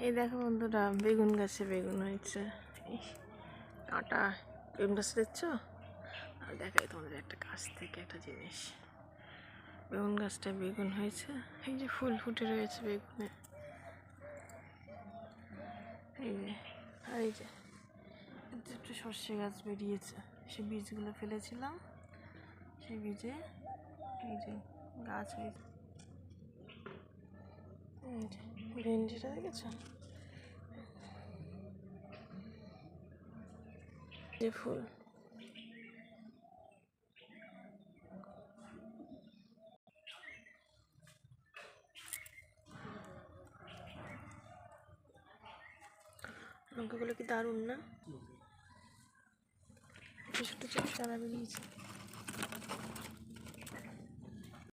এই দেখো বন্ধুরা, বেগুন গাছে বেগুন হয়েছে। কাঁটা বেগুন গাছ দেখছো? আর দেখাই তোমাদের একটা কাছ থেকে একটা জিনিস। বেগুন গাছটা বেগুন হয়েছে, এই যে ফুল ফুটে রয়েছে বেগুনে। এই যে আর এই যে একটু সর্ষে গাছ বেরিয়েছে, সে বীজগুলো ফেলেছিলাম, সেই বীজে এই যে গাছ হয়েছে। ভেন্ডিটা দেখেছ? যে ফুল লঙ্কাগুলো কি দারুণ না? ছোট ছোট চারা বেরিয়েছে।